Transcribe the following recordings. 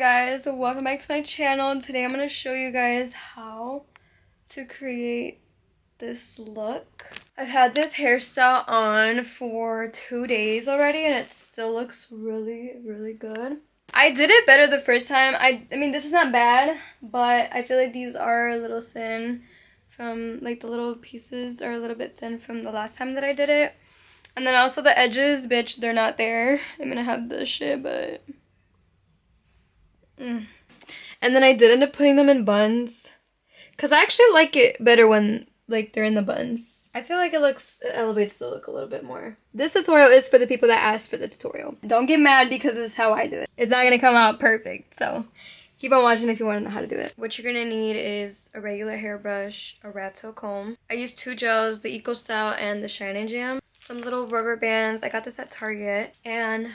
guys, welcome back to my channel. Today I'm going to show you guys how to create this look. I've had this hairstyle on for 2 days already and it still looks really good. I did it better the first time. I mean, this is not bad, but I feel like these are a little thin from, like, the little pieces are a little bit thin from the last time that I did it. And then also the edges, bitch, they're not there. I'm gonna have this shit, but... And then I did end up putting them in buns. Because I actually like it better when, like, they're in the buns. I feel like it elevates the look a little bit more. This tutorial is for the people that asked for the tutorial. Don't get mad because this is how I do it. It's not gonna come out perfect, so keep on watching if you want to know how to do it. What you're gonna need is a regular hairbrush, a rat tail comb. I used 2 gels, the Eco Style and the Shine and Jam. Some little rubber bands. I got this at Target. And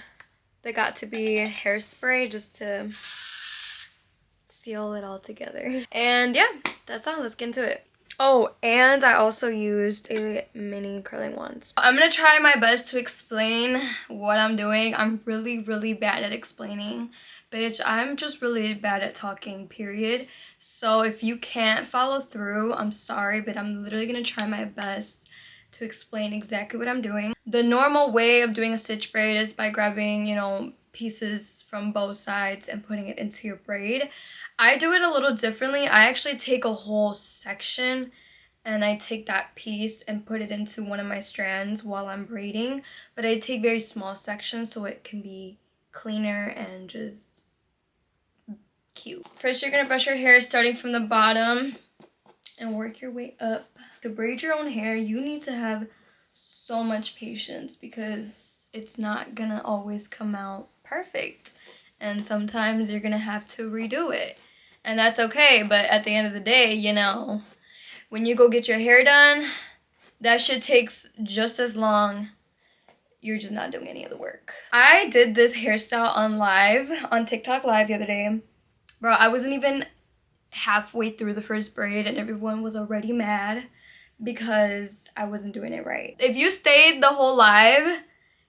they got to be hairspray just to seal it all together. And yeah, that's all. Let's get into it. Oh, and I also used a mini curling wand. I'm gonna try my best to explain what I'm doing. I'm really bad at explaining. Bitch, I'm just really bad at talking, period. So if you can't follow through, I'm sorry, but I'm literally gonna try my best to explain exactly what I'm doing. The normal way of doing a stitch braid is by grabbing, you know, pieces from both sides and putting it into your braid. I do it a little differently. I actually take a whole section and I take that piece and put it into one of my strands while I'm braiding. But I take very small sections so it can be cleaner and just cute. First, you're gonna brush your hair starting from the bottom and work your way up. To braid your own hair, you need to have so much patience because it's not gonna always come out perfect. And sometimes you're gonna have to redo it. And that's okay, but at the end of the day, you know, when you go get your hair done, that shit takes just as long. You're just not doing any of the work. I did this hairstyle on TikTok live the other day. Bro, I wasn't even halfway through the first braid and everyone was already mad because I wasn't doing it right. If you stayed the whole live,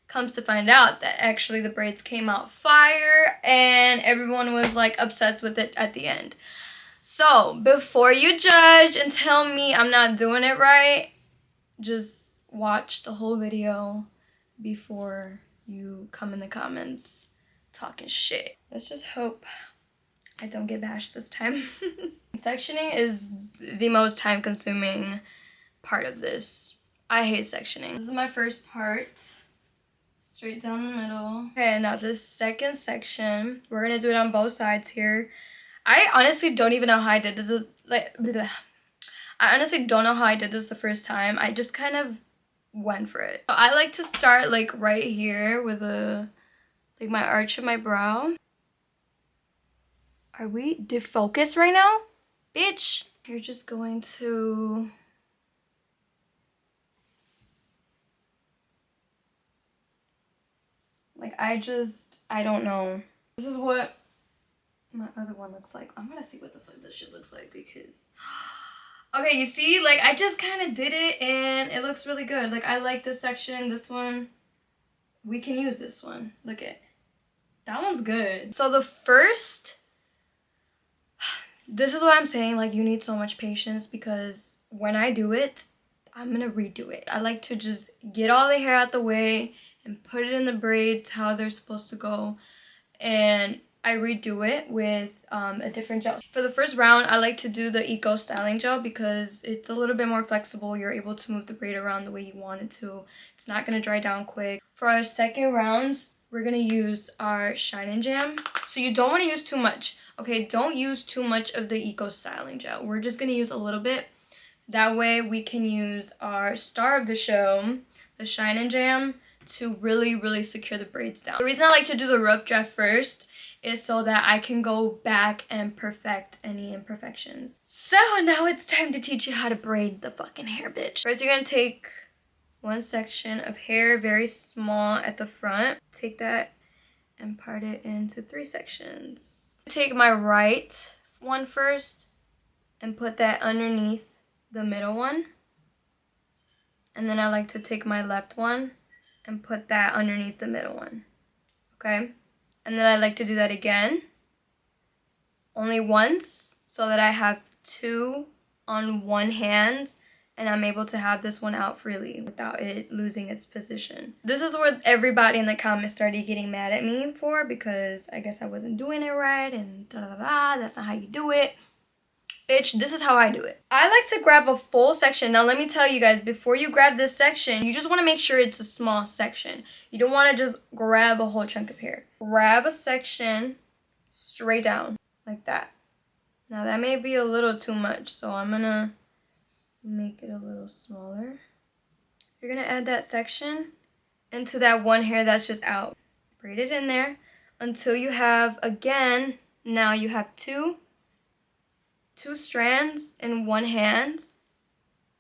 comes to find out that actually the braids came out fire and everyone was like obsessed with it at the end. So before you judge and tell me I'm not doing it right, just watch the whole video before you come in the comments talking shit. Let's just hope I don't get bashed this time. Sectioning is the most time-consuming part of this. I hate sectioning. This is my first part. Straight down the middle. Okay, now this second section, we're gonna do it on both sides here. I honestly don't even know how I did this. I honestly don't know how I did this the first time. I just kind of went for it. So I like to start like right here with like my arch of my brow. Are we defocused right now? Bitch! You're just going to... like, I don't know. This is what my other one looks like. I'm gonna see what the fuck this shit looks like because... okay, you see? Like, I just kind of did it and it looks really good. Like, I like this section, this one. We can use this one. Look at that one's good. So the first... this is what I'm saying, like, you need so much patience because when I do it, I'm gonna redo it. I like to just get all the hair out the way and put it in the braids how they're supposed to go. And I redo it with a different gel. For the first round, I like to do the Eco Styling Gel because it's a little bit more flexible. You're able to move the braid around the way you want it to. It's not gonna dry down quick. For our second round, we're gonna use our Shine and Jam. So you don't wanna use too much. Okay, don't use too much of the Eco Styling Gel. We're just gonna use a little bit. That way we can use our star of the show, the Shine and Jam, to really secure the braids down. The reason I like to do the rough draft first is so that I can go back and perfect any imperfections. So now it's time to teach you how to braid the fucking hair, bitch. First, you're gonna take one section of hair, very small at the front. Take that and part it into 3 sections. Take my right one first and put that underneath the middle one. And then I like to take my left one and put that underneath the middle one. Okay? And then I like to do that again. only once so that I have 2 on one hand, and I'm able to have this one out freely without it losing its position. This is what everybody in the comments started getting mad at me for, because I guess I wasn't doing it right and da da da, that's not how you do it. Bitch, this is how I do it. I like to grab a full section. Now let me tell you guys, before you grab this section, you just want to make sure it's a small section. You don't want to just grab a whole chunk of hair. Grab a section straight down like that. Now that may be a little too much, so I'm gonna make it a little smaller. You're gonna add that section into that one hair that's just out. Braid it in there until you have, again, now you have two strands in one hand,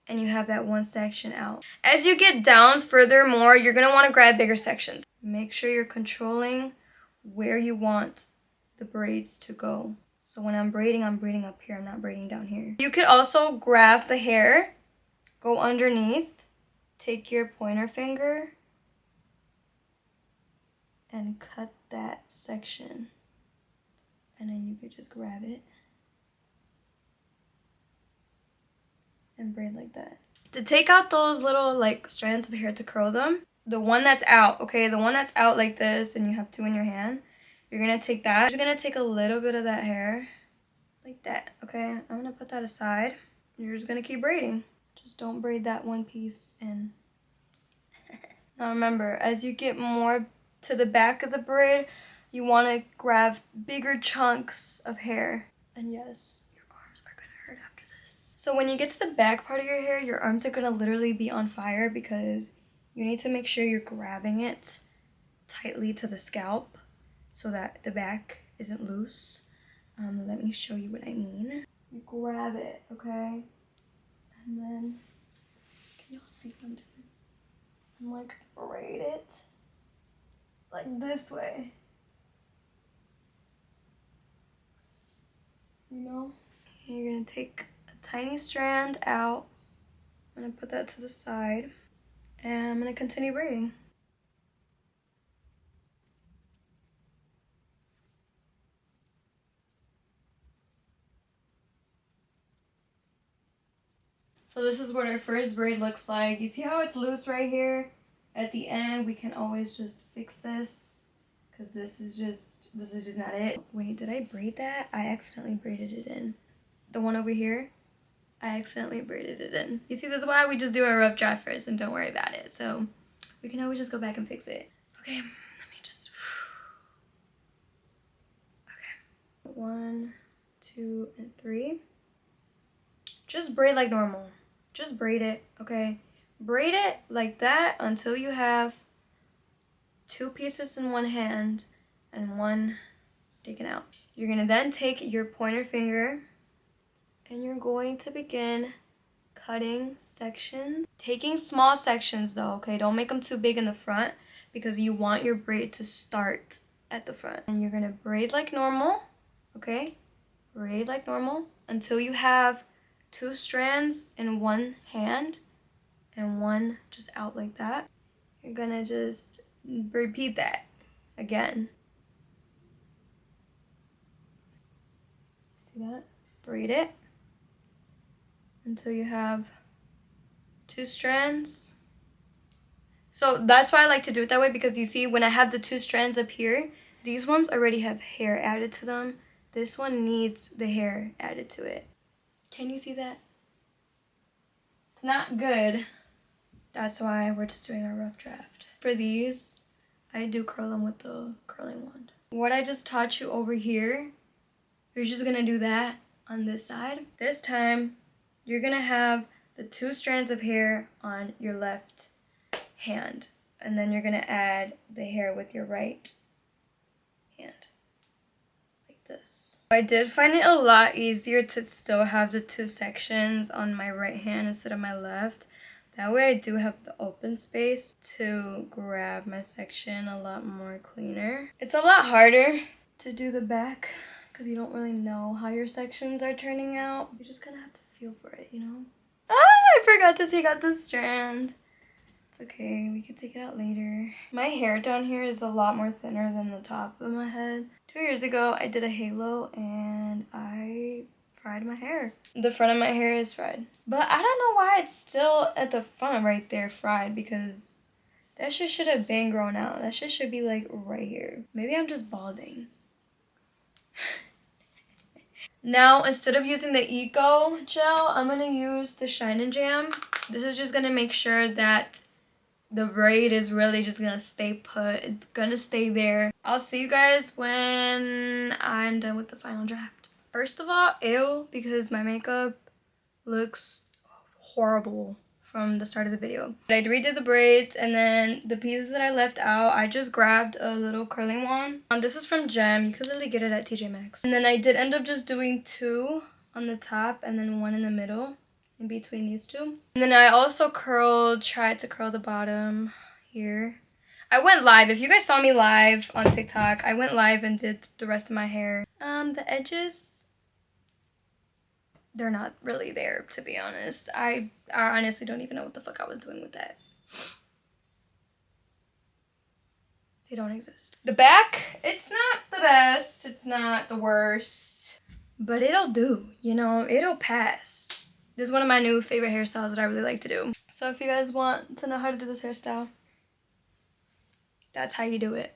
and you have that one section out. As you get down furthermore, you're gonna wanna grab bigger sections. Make sure you're controlling where you want the braids to go. So when I'm braiding up here, I'm not braiding down here. You could also grab the hair, go underneath, take your pointer finger, and cut that section. And then you could just grab it and braid like that. To take out those little like strands of hair to curl them, the one that's out, okay, the one that's out like this and you have 2 in your hand, you're gonna take that. You're gonna take a little bit of that hair like that, okay? I'm gonna put that aside. You're just gonna keep braiding. Just don't braid that one piece in. Now remember, as you get more to the back of the braid, you wanna grab bigger chunks of hair. And yes, your arms are gonna hurt after this. So when you get to the back part of your hair, your arms are gonna literally be on fire because you need to make sure you're grabbing it tightly to the scalp so that the back isn't loose. Let me show you what I mean. You grab it, okay? And then, can y'all see what I'm doing? I'm like, braid it like this way. You know? You're gonna take a tiny strand out. I'm gonna put that to the side. And I'm gonna continue braiding. So this is what our first braid looks like. You see how it's loose right here? At the end, we can always just fix this because this is just not it. Wait, did I braid that? I accidentally braided it in. The one over here, I accidentally braided it in. You see, this is why we just do a rough draft first and don't worry about it. So we can always just go back and fix it. Okay, let me just, okay. 1, 2, and 3. Just braid like normal. Just braid it, okay? Braid it like that until you have 2 pieces in one hand and 1 sticking out. You're gonna then take your pointer finger and you're going to begin cutting sections. Taking small sections though, okay? Don't make them too big in the front because you want your braid to start at the front. And you're gonna braid like normal, okay? Braid like normal until you have 2 strands in one hand and 1 just out like that. You're gonna just repeat that again. See that? Braid it until you have 2 strands. So that's why I like to do it that way, because you see when I have the 2 strands up here, these ones already have hair added to them. This one needs the hair added to it. Can you see that? It's not good. That's why we're just doing a rough draft. For these, I do curl them with the curling wand. What I just taught you over here, you're just gonna do that on this side. This time, you're gonna have the 2 strands of hair on your left hand. And then you're gonna add the hair with your right hand. This. I did find it a lot easier to still have the 2 sections on my right hand instead of my left. That way I do have the open space to grab my section a lot more cleaner. It's a lot harder to do the back because you don't really know how your sections are turning out. You just kind of have to feel for it, you know? Ah, I forgot to take out the strand. It's okay, we can take it out later. My hair down here is a lot more thinner than the top of my head 2 years ago, I did a halo and I fried my hair. The front of my hair is fried. But I don't know why it's still at the front right there fried, because that shit should have been grown out. That shit should be like right here. Maybe I'm just balding. Now, instead of using the Eco Gel, I'm gonna use the Shine and Jam. This is just gonna make sure that the braid is really just gonna stay put. It's gonna stay there. I'll see you guys when I'm done with the final draft. First of all, ew, because my makeup looks horrible from the start of the video. I redid the braids, and then the pieces that I left out, I just grabbed a little curling wand. This is from Gem. You could literally get it at TJ Maxx. And then I did end up just doing 2 on the top and then 1 in the middle in between these 2. And then I also tried to curl the bottom here. I went live. If you guys saw me live on TikTok, I went live and did the rest of my hair. The edges, they're not really there, to be honest. I honestly don't even know what the fuck I was doing with that. They don't exist. The back, it's not the best. It's not the worst. But it'll do, you know? It'll pass. This is one of my new favorite hairstyles that I really like to do. So if you guys want to know how to do this hairstyle, that's how you do it.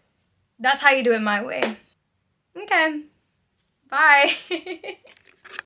That's how you do it my way. Okay. Bye.